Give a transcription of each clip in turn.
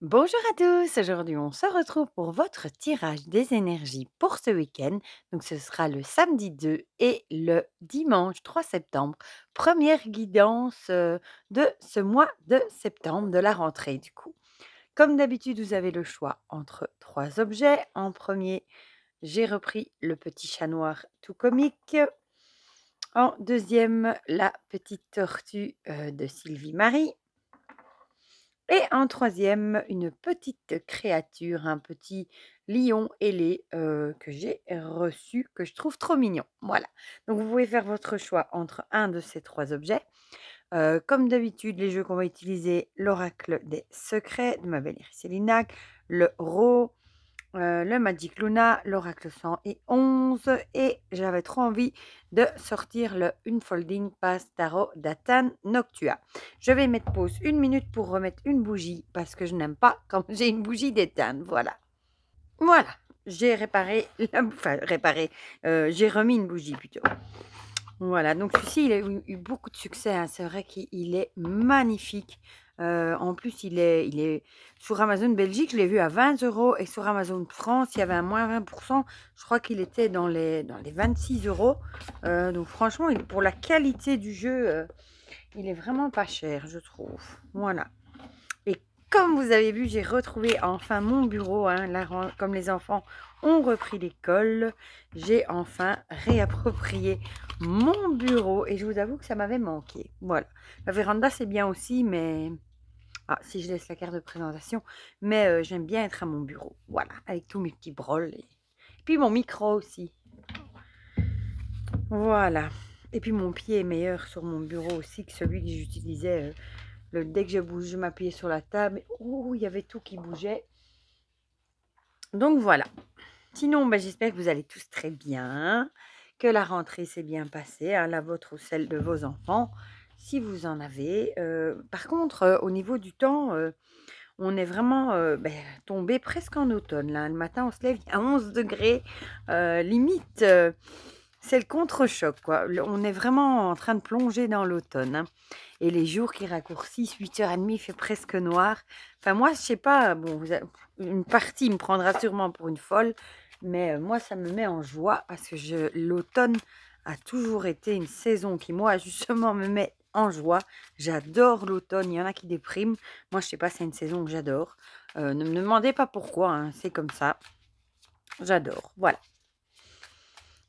Bonjour à tous, aujourd'hui on se retrouve pour votre tirage des énergies pour ce week-end. Donc ce sera le samedi 2 et le dimanche 3 septembre. Première guidance de ce mois de septembre, de la rentrée du coup. Comme d'habitude, vous avez le choix entre trois objets. En premier, j'ai repris le petit chat noir tout comique. En deuxième, la petite tortue de Sylvie Marie. Et en troisième, une petite créature, un petit lion ailé que j'ai reçu, que je trouve trop mignon. Voilà. Donc vous pouvez faire votre choix entre un de ces trois objets. Comme d'habitude, les jeux qu'on va utiliser, l'oracle des secrets de ma belle Célinac, le Ro, le Magic Luna, l'Oracle 111 et j'avais trop envie de sortir le Unfolding Pass Tarot d'Atan Noctua. Je vais mettre pause une minute pour remettre une bougie parce que je n'aime pas quand j'ai une bougie d'éteindre. Voilà. Voilà. J'ai réparé, enfin réparé, j'ai remis une bougie plutôt. Voilà, donc celui-ci, il a eu beaucoup de succès, hein. C'est vrai qu'il est magnifique. En plus, il est sur Amazon Belgique, je l'ai vu à 20 € et sur Amazon France, il y avait un moins 20. Je crois qu'il était dans les 26 €. Donc franchement, pour la qualité du jeu, il est vraiment pas cher, je trouve. Voilà. Et comme vous avez vu, j'ai retrouvé enfin mon bureau, hein. Là, comme les enfants ont repris l'école, j'ai enfin réapproprié mon bureau et je vous avoue que ça m'avait manqué. Voilà. La véranda, c'est bien aussi, mais... Ah, si je laisse la carte de présentation, mais j'aime bien être à mon bureau. Voilà, avec tous mes petits brols. Et puis mon micro aussi. Voilà. Et puis mon pied est meilleur sur mon bureau aussi que celui que j'utilisais. Dès que je bouge, je m'appuyais sur la table. Oh, il y avait tout qui bougeait. Donc voilà. Sinon, j'espère que vous allez tous très bien, que la rentrée s'est bien passée, hein, la vôtre ou celle de vos enfants, si vous en avez. Par contre, au niveau du temps, on est vraiment tombé presque en automne. Là. Le matin, on se lève à 11 degrés, limite, c'est le contre-choc, quoi. On est vraiment en train de plonger dans l'automne, hein. Et les jours qui raccourcissent, 8h30, il fait presque noir. Enfin, moi, je sais pas, bon, une partie me prendra sûrement pour une folle, mais moi, ça me met en joie parce que l'automne a toujours été une saison qui, moi, justement, me met en joie. J'adore l'automne. Il y en a qui dépriment. Moi, je sais pas, c'est une saison que j'adore. Ne me demandez pas pourquoi, hein, c'est comme ça. J'adore. Voilà.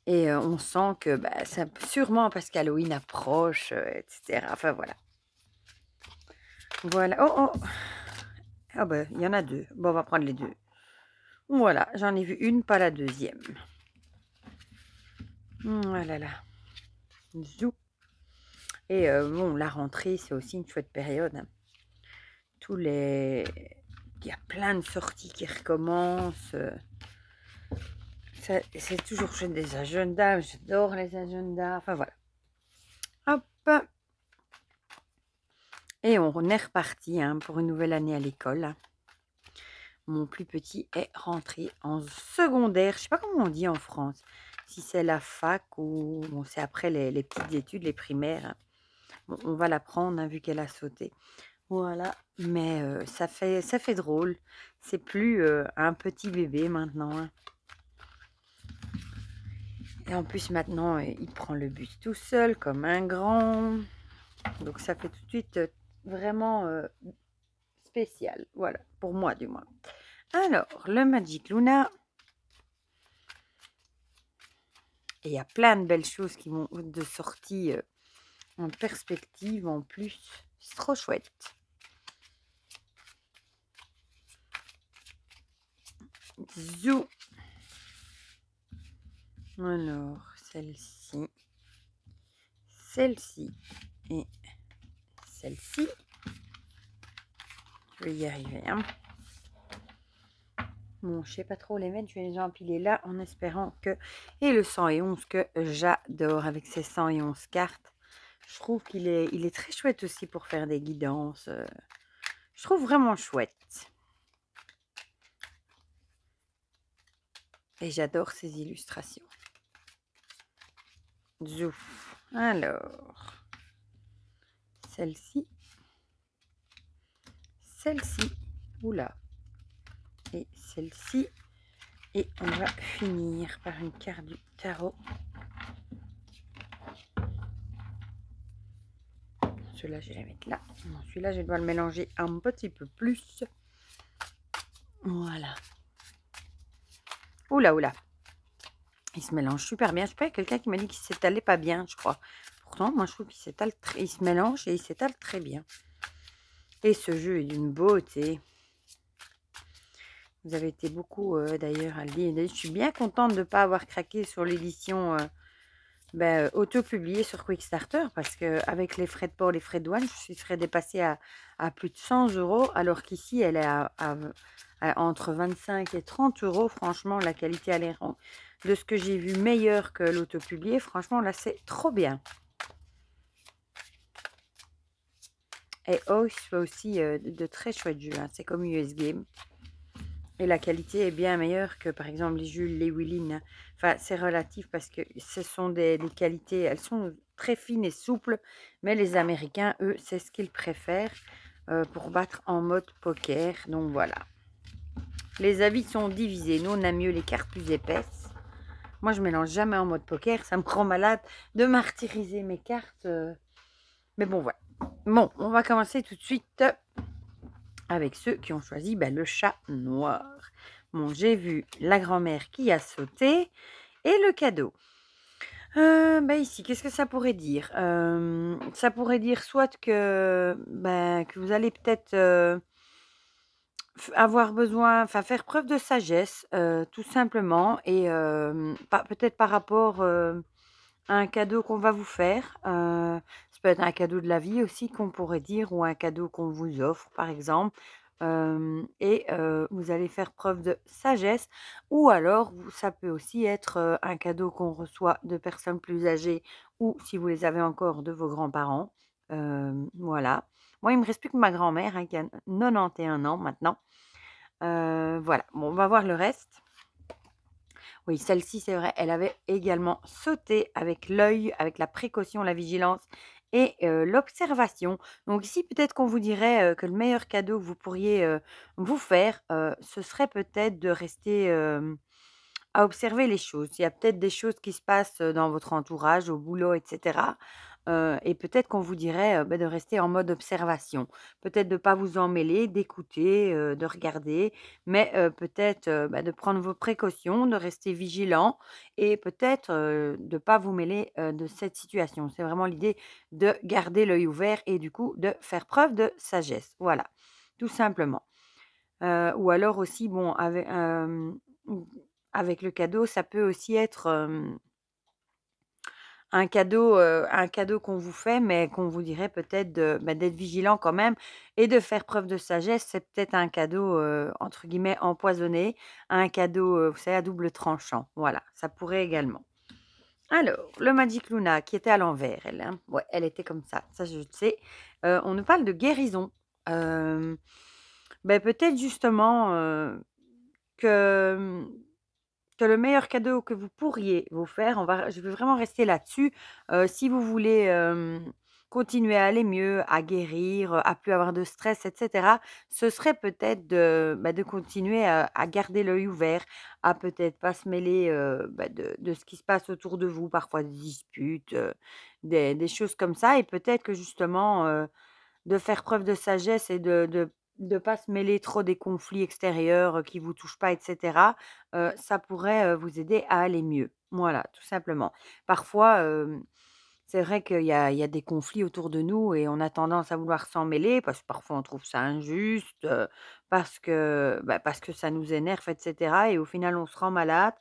Et on sent que c'est sûrement parce qu'Halloween approche, etc. Enfin, voilà. Voilà. Oh, oh. Ah il y en a deux. Bon, on va prendre les deux. Voilà, j'en ai vu une, pas la deuxième. Voilà là. Zou. Et bon, la rentrée, c'est aussi une chouette période, hein. Il y a plein de sorties qui recommencent. C'est toujours chouette des agendas. J'adore les agendas. Enfin, voilà. Hop. Et on est reparti, hein, pour une nouvelle année à l'école. Mon plus petit est rentré en secondaire. Je ne sais pas comment on dit en France. Si c'est la fac ou bon, c'est après les petites études, les primaires, hein. Bon, on va l'apprendre, hein, vu qu'elle a sauté. Voilà. Mais ça fait drôle. C'est plus un petit bébé maintenant, hein. Et en plus, maintenant, il prend le bus tout seul, comme un grand. Donc, ça fait tout de suite vraiment spécial. Voilà, pour moi, du moins. Alors, le Magic Luna. Et il y a plein de belles choses qui vont de sortie en perspective en plus. C'est trop chouette. Zou. Alors, celle-ci. Celle-ci. Et celle-ci. Je vais y arriver, hein. Bon, je sais pas trop les mettre, je vais les empiler là en espérant que... Et le 111 que j'adore avec ses 111 cartes. Je trouve il est très chouette aussi pour faire des guidances. Je trouve vraiment chouette. Et j'adore ces illustrations. Zouf. Alors, celle-ci. Celle-ci. Oula. et celle-ci. Et on va finir par une carte du tarot. Celui-là, je vais la mettre là. Celui-là, je dois le mélanger un petit peu plus. Voilà. Oula, oula. Il se mélange super bien. Je sais pas, il y a quelqu'un qui m'a dit qu'il s'étalait pas bien, je crois. Pourtant, moi, je trouve qu'il s'étale il se mélange et il s'étale très bien. Et ce jeu est d'une beauté. Vous avez été beaucoup, d'ailleurs, à le dire. Je suis bien contente de ne pas avoir craqué sur l'édition auto-publiée sur Quickstarter parce qu'avec les frais de port, les frais de douane, je serais dépassée à plus de 100 €, alors qu'ici, elle est entre 25 et 30 €. Franchement, la qualité a l'air, de ce que j'ai vu, meilleure que l'auto-publié. Franchement, là, c'est trop bien. Et Oath fait aussi de très chouettes jeux. Hein. C'est comme US Game. Et la qualité est bien meilleure que, par exemple, les Jules, les Willin. Hein. Enfin, c'est relatif parce que ce sont des qualités, elles sont très fines et souples, mais les Américains, eux, c'est ce qu'ils préfèrent pour battre en mode poker. Donc voilà. Les avis sont divisés. Nous, on a mieux les cartes plus épaisses. Moi, je mélange jamais en mode poker. Ça me rend malade de martyriser mes cartes. Mais bon, voilà. Bon, on va commencer tout de suite avec ceux qui ont choisi le chat noir. Bon, j'ai vu la grand-mère qui a sauté et le cadeau. Ici, qu'est-ce que ça pourrait dire? Ça pourrait dire soit que vous allez peut-être avoir besoin, enfin faire preuve de sagesse, tout simplement, et peut-être par rapport à un cadeau qu'on va vous faire. Ça peut être un cadeau de la vie aussi qu'on pourrait dire, ou un cadeau qu'on vous offre, par exemple. Vous allez faire preuve de sagesse, ou alors ça peut aussi être un cadeau qu'on reçoit de personnes plus âgées, ou si vous les avez encore, de vos grands-parents. Voilà. Moi, il me reste plus que ma grand-mère qui a 91 ans maintenant. Voilà. Bon, on va voir le reste. Oui, celle-ci, c'est vrai, elle avait également sauté avec l'œil, avec la précaution, la vigilance et l'observation. Donc ici, peut-être qu'on vous dirait que le meilleur cadeau que vous pourriez vous faire, ce serait peut-être de rester à observer les choses. Il y a peut-être des choses qui se passent dans votre entourage, au boulot, etc. Et peut-être qu'on vous dirait de rester en mode observation. Peut-être de ne pas vous en mêler, d'écouter, de regarder, mais peut-être de prendre vos précautions, de rester vigilant et peut-être de ne pas vous mêler de cette situation. C'est vraiment l'idée de garder l'œil ouvert et du coup de faire preuve de sagesse. Voilà, tout simplement. Ou alors aussi, bon, avec le cadeau, ça peut aussi être un cadeau qu'on vous fait, mais qu'on vous dirait peut-être d'être vigilant quand même et de faire preuve de sagesse. C'est peut-être un cadeau, entre guillemets, «empoisonné», un cadeau, vous savez, à double tranchant. Voilà, ça pourrait également. Alors, le Magic Luna qui était à l'envers, elle, hein. Ouais, elle était comme ça je le sais. On nous parle de guérison. Hem, Peut-être justement, que, que le meilleur cadeau que vous pourriez vous faire, je vais vraiment rester là-dessus, si vous voulez, continuer à aller mieux, à guérir, à plus avoir de stress et cetera, ce serait peut-être de continuer à garder l'œil ouvert, à peut-être pas se mêler, de ce qui se passe autour de vous, parfois des disputes, des choses comme ça, et peut-être que justement, de faire preuve de sagesse et de pas se mêler trop des conflits extérieurs, qui vous touchent pas et cetera, ça pourrait, vous aider à aller mieux. Voilà, tout simplement. Parfois, c'est vrai qu'il y a des conflits autour de nous et on a tendance à vouloir s'en mêler parce que parfois on trouve ça injuste, parce que ça nous énerve et cetera, et au final on se rend malade,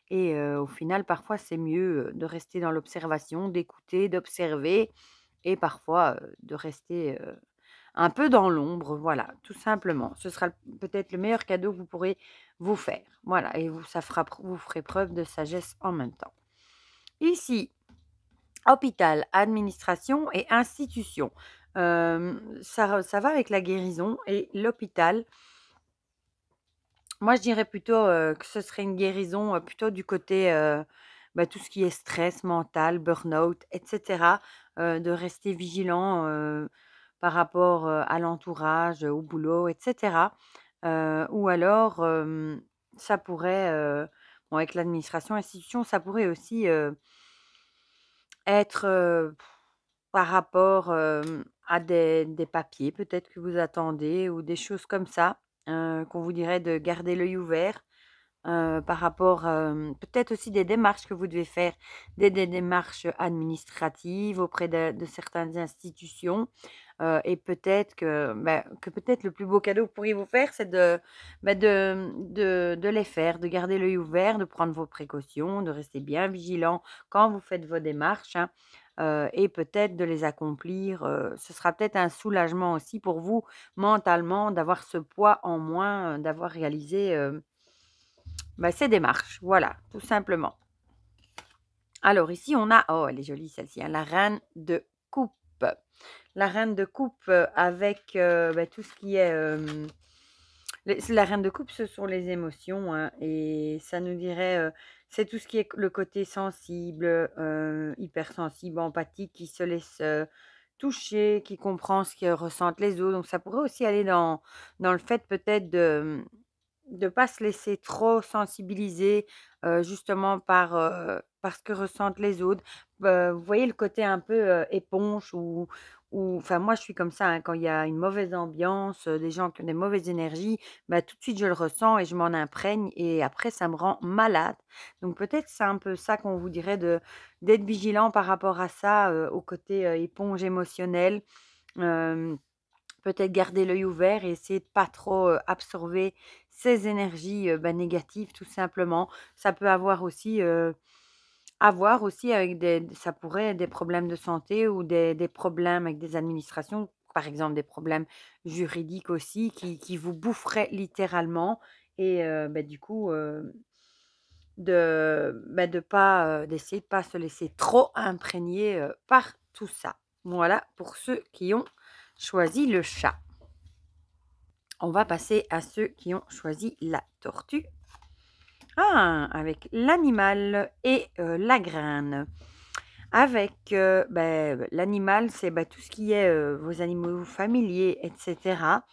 et au final parfois c'est mieux, de rester dans l'observation, d'écouter, d'observer, et parfois, de rester, un peu dans l'ombre, voilà, tout simplement. Ce sera peut-être le meilleur cadeau que vous pourrez vous faire. Voilà, et vous ferez preuve de sagesse en même temps. Ici, hôpital, administration et institution. Ça va avec la guérison et l'hôpital. Moi, je dirais plutôt, que ce serait une guérison, plutôt du côté, tout ce qui est stress mental, burn-out et cetera, de rester vigilant, par rapport, à l'entourage, au boulot et cetera. Ou alors, ça pourrait, bon avec l'administration, institution, ça pourrait aussi, être, par rapport, à des papiers peut-être que vous attendez ou des choses comme ça, qu'on vous dirait de garder l'œil ouvert. Par rapport, peut-être aussi des démarches que vous devez faire, des démarches administratives auprès de certaines institutions, et peut-être que peut-être le plus beau cadeau que vous pourriez vous faire, c'est de les faire, de garder l'œil ouvert, de prendre vos précautions, de rester bien vigilant quand vous faites vos démarches, hein, et peut-être de les accomplir, ce sera peut-être un soulagement aussi pour vous mentalement d'avoir ce poids en moins, d'avoir réalisé, ces démarches, voilà, tout simplement. Alors ici, on a oh, elle est jolie celle-ci, hein, la reine de coupe. La reine de coupe, avec, tout ce qui est, la reine de coupe, ce sont les émotions, hein, et ça nous dirait, c'est tout ce qui est le côté sensible, hypersensible, empathique, qui se laisse, toucher, qui comprend ce que ressentent les autres. Donc ça pourrait aussi aller dans le fait peut-être de pas se laisser trop sensibiliser, justement par ce que ressentent les autres. Vous voyez le côté un peu, éponge ou enfin moi je suis comme ça, hein, quand il y a une mauvaise ambiance, des gens qui ont des mauvaises énergies, tout de suite je le ressens et je m'en imprègne et après ça me rend malade. Donc peut-être c'est un peu ça qu'on vous dirait d'être vigilant par rapport à ça, au côté, éponge émotionnelle. Hem Peut-être garder l'œil ouvert et essayer de pas trop, absorber ces énergies, négatives tout simplement. Ça peut avoir aussi avec ça pourrait être des problèmes de santé ou des problèmes avec des administrations, par exemple des problèmes juridiques aussi qui vous boufferaient littéralement et du coup, de pas, d'essayer de pas se laisser trop imprégner, par tout ça. Voilà pour ceux qui ont choisi le chat. On va passer à ceux qui ont choisi la tortue. Ah! Avec l'animal et la graine. Avec, l'animal, c'est, tout ce qui est, vos animaux familiers et cetera,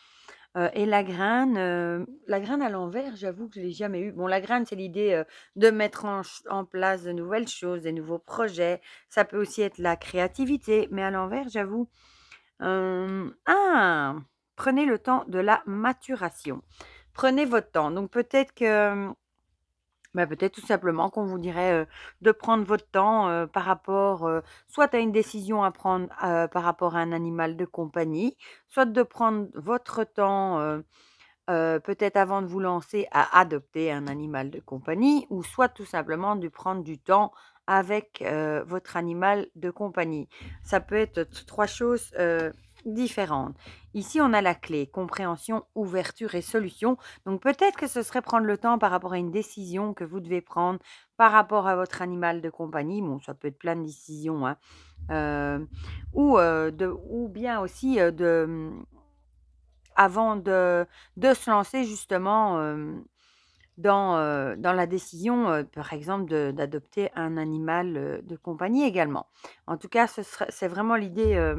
et la graine à l'envers, j'avoue que je l'ai jamais eue. Bon, la graine, c'est l'idée, de mettre en place de nouvelles choses, des nouveaux projets. Ça peut aussi être la créativité, mais à l'envers, j'avoue, ah! Prenez le temps de la maturation. Prenez votre temps. Donc peut-être que, peut-être tout simplement qu'on vous dirait, de prendre votre temps, par rapport, soit à une décision à prendre, par rapport à un animal de compagnie, soit de prendre votre temps, peut-être avant de vous lancer à adopter un animal de compagnie ou soit tout simplement de prendre du temps avec, votre animal de compagnie. Ça peut être 3 choses, différentes. Ici, on a la clé: compréhension, ouverture et solution. Donc peut-être que ce serait prendre le temps par rapport à une décision que vous devez prendre par rapport à votre animal de compagnie. Bon, ça peut être plein de décisions, hein, heu, ou bien aussi, avant de se lancer justement, dans la décision, par exemple d'adopter un animal, de compagnie également. En tout cas, c'est vraiment l'idée,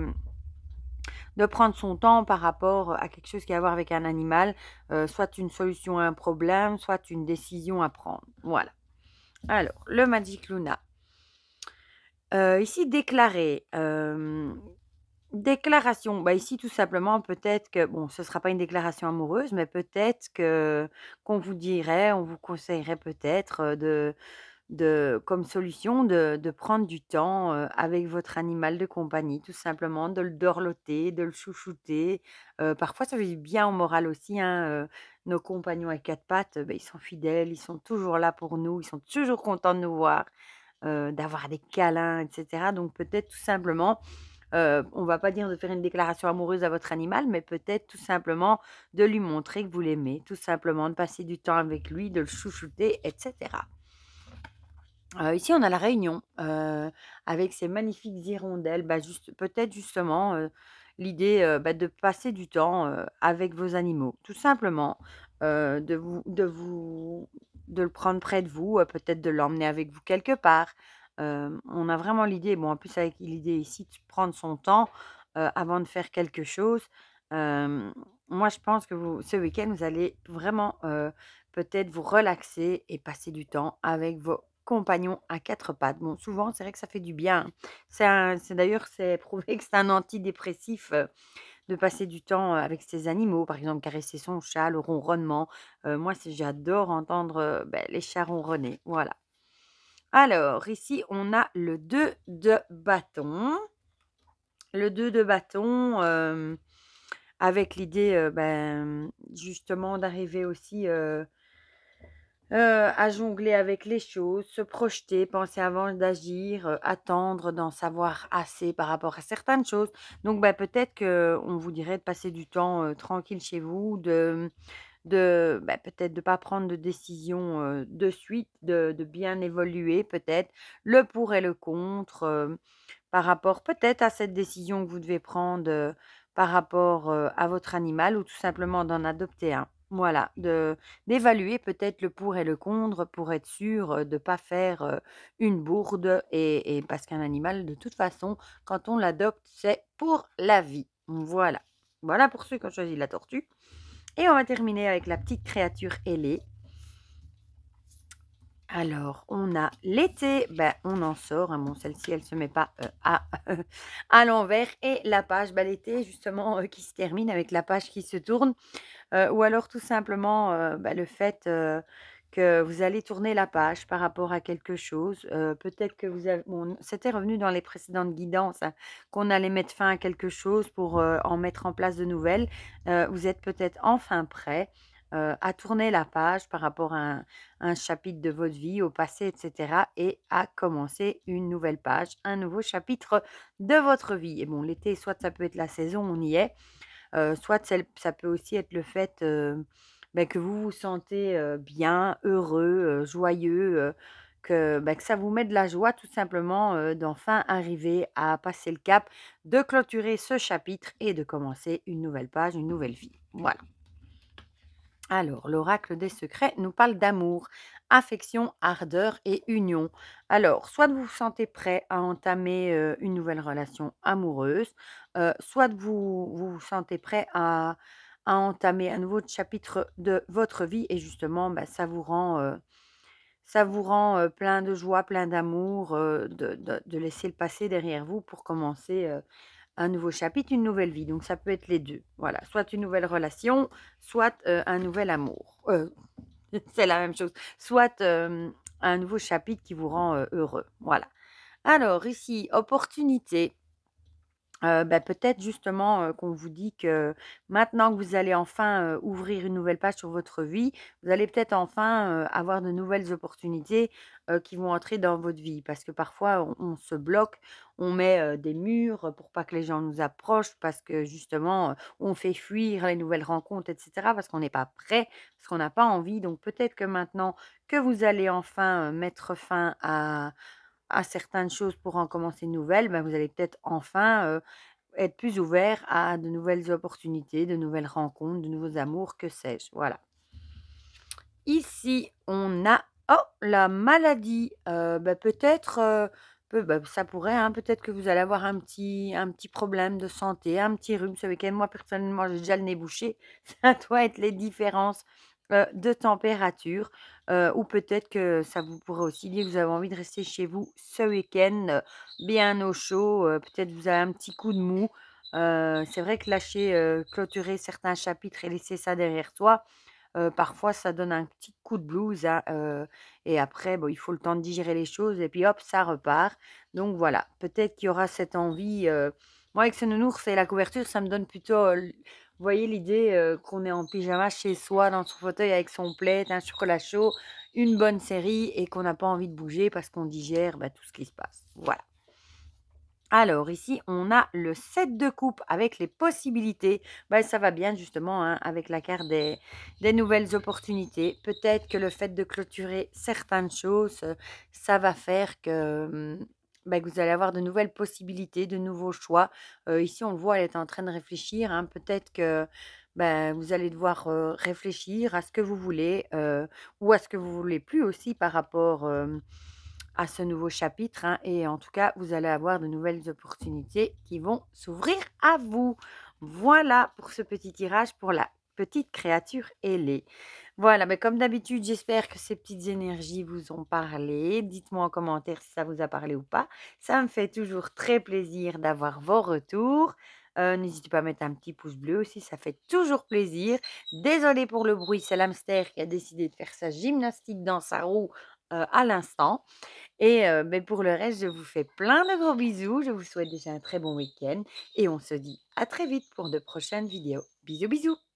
de prendre son temps par rapport à quelque chose qui a à voir avec un animal, soit une solution à un problème, soit une décision à prendre. Voilà. Alors, le Magic Luna. Ici déclarer, déclaration, ici tout simplement peut-être que bon, ce ne sera pas une déclaration amoureuse, mais peut-être qu'on vous dirait, on vous conseillerait peut-être, de comme solution de prendre du temps, avec votre animal de compagnie, tout simplement, de le dorloter, de le chouchouter. Parfois ça fait du bien au moral aussi, hein, nos compagnons à 4 pattes, ils sont fidèles, ils sont toujours là pour nous, ils sont toujours contents de nous voir, d'avoir des câlins et cetera. Donc peut-être tout simplement, on va pas dire de faire une déclaration amoureuse à votre animal, mais peut-être tout simplement de lui montrer que vous l'aimez, tout simplement de passer du temps avec lui, de le chouchouter et cetera. Ici, on a la Réunion, avec ces magnifiques hirondelles, juste peut-être justement, l'idée, de passer du temps, avec vos animaux. Tout simplement, de le prendre près de vous, peut-être de l'emmener avec vous quelque part. On a vraiment l'idée bon, en plus avec l'idée ici de prendre son temps, avant de faire quelque chose. moi, je pense que ce week-end, vous allez vraiment, peut-être vous relaxer et passer du temps avec vos compagnons à 4 pattes. Bon, souvent, c'est vrai que ça fait du bien, hein. C'est d'ailleurs, c'est prouvé que c'est un antidépressif, de passer du temps, avec ses animaux, par exemple caresser son chat, le ronronnement. Moi, j'adore entendre, les chats ronronner, voilà. Alors ici, on a le 2 de bâton. Le 2 de bâton, avec l'idée, justement d'arriver aussi, à jongler avec les choses, se projeter, penser avant d'agir, attendre, d'en savoir assez par rapport à certaines choses. Donc peut-être qu'on vous dirait de passer du temps, tranquille chez vous, peut-être de pas prendre de décision, de suite, de bien évaluer peut-être le pour et le contre, par rapport peut-être à cette décision que vous devez prendre, par rapport, à votre animal ou tout simplement d'en adopter un. Voilà, d'évaluer peut-être le pour et le contre pour être sûr, de ne pas faire, une bourde et parce qu'un animal de toute façon, quand on l'adopte, c'est pour la vie. Voilà. Voilà pour ceux qui ont choisi la tortue et on va terminer avec la petite créature ailée. Alors, on a l'été, on en sort, hein, bon celle-ci elle se met pas, à l'envers et la page, l'été justement, qui se termine avec la page qui se tourne, ou alors tout simplement, le fait, que vous allez tourner la page par rapport à quelque chose, peut-être que vous avez bon, c'était revenu dans les précédentes guidances, hein, qu'on allait mettre fin à quelque chose pour, en mettre en place de nouvelles. Vous êtes peut-être enfin prêt, à tourner la page par rapport à un chapitre de votre vie au passé et cetera et à commencer une nouvelle page, un nouveau chapitre de votre vie et bon l'été, soit ça peut être la saison, on y est, soit ça peut aussi être le fait, que vous vous sentez, bien, heureux, joyeux, que ça vous met de la joie tout simplement, d'enfin arriver à passer le cap, de clôturer ce chapitre et de commencer une nouvelle page, une nouvelle vie. Voilà. Alors, l'oracle des secrets nous parle d'amour, affection, ardeur et union. Alors, soit vous vous sentez prêt à entamer une nouvelle relation amoureuse, soit vous sentez prêt à entamer un nouveau chapitre de votre vie et justement, ça vous rend plein de joie, plein d'amour, de laisser le passé derrière vous pour commencer un nouveau chapitre, une nouvelle vie, donc ça peut être les 2. Voilà, soit une nouvelle relation, soit, un nouvel amour. C'est la même chose. Soit, un nouveau chapitre qui vous rend, heureux. Voilà. Alors ici, opportunité. Peut-être justement, qu'on vous dit que maintenant que vous allez enfin, ouvrir une nouvelle page sur votre vie, vous allez peut-être enfin, avoir de nouvelles opportunités, qui vont entrer dans votre vie. Parce que parfois on se bloque, on met, des murs, pour pas que les gens nous approchent, parce que justement, on fait fuir les nouvelles rencontres et cetera, parce qu'on n'est pas prêt, parce qu'on n'a pas envie. Donc peut-être que maintenant que vous allez enfin, mettre fin à certaines choses pour en commencer de nouvelles, vous allez peut-être enfin, être plus ouvert à de nouvelles opportunités, de nouvelles rencontres, de nouveaux amours, que sais-je, voilà. Ici, on a oh, la maladie, peut-être, ça pourrait, hein, peut-être que vous allez avoir un petit problème de santé, un petit rhume ce week-end. Moi, personnellement, j'ai déjà le nez bouché. Ça doit être les différences, de température, ou peut-être que ça vous pourrait aussi dire que vous avez envie de rester chez vous ce week-end, bien au chaud, peut-être vous avez un petit coup de mou. C'est vrai que lâcher, clôturer certains chapitres et laisser ça derrière soi, parfois ça donne un petit coup de blues, hein, et après, bon, il faut le temps de digérer les choses et puis hop, ça repart. Donc voilà, peut-être qu'il y aura cette envie, moi avec ce nounours et la couverture, ça me donne plutôt, vous voyez l'idée, qu'on est en pyjama chez soi dans son fauteuil avec son plaid, un chocolat chaud, une bonne série et qu'on n'a pas envie de bouger parce qu'on digère, tout ce qui se passe. Voilà. Alors ici, on a le 7 de coupe avec les possibilités. Ça va bien justement, hein, avec la carte des nouvelles opportunités. Peut-être que le fait de clôturer certaines choses, ça va faire que vous allez avoir de nouvelles possibilités, de nouveaux choix. Ici, on le voit, elle est en train de réfléchir, hein. Peut-être que vous allez devoir réfléchir à ce que vous voulez, ou à ce que vous voulez plus aussi par rapport à ce nouveau chapitre, hein, et en tout cas, vous allez avoir de nouvelles opportunités qui vont s'ouvrir à vous. Voilà pour ce petit tirage pour la petite créature ailée. Voilà, mais comme d'habitude, j'espère que ces petites énergies vous ont parlé. Dites-moi en commentaire si ça vous a parlé ou pas. Ça me fait toujours très plaisir d'avoir vos retours. N'hésitez pas à mettre un petit pouce bleu aussi, ça fait toujours plaisir. Désolée pour le bruit, c'est l'hamster qui a décidé de faire sa gymnastique dans sa roue à l'instant. Et beh, pour le reste, je vous fais plein de gros bisous. Je vous souhaite déjà un très bon week-end et on se dit à très vite pour de prochaines vidéos. Bisous, bisous!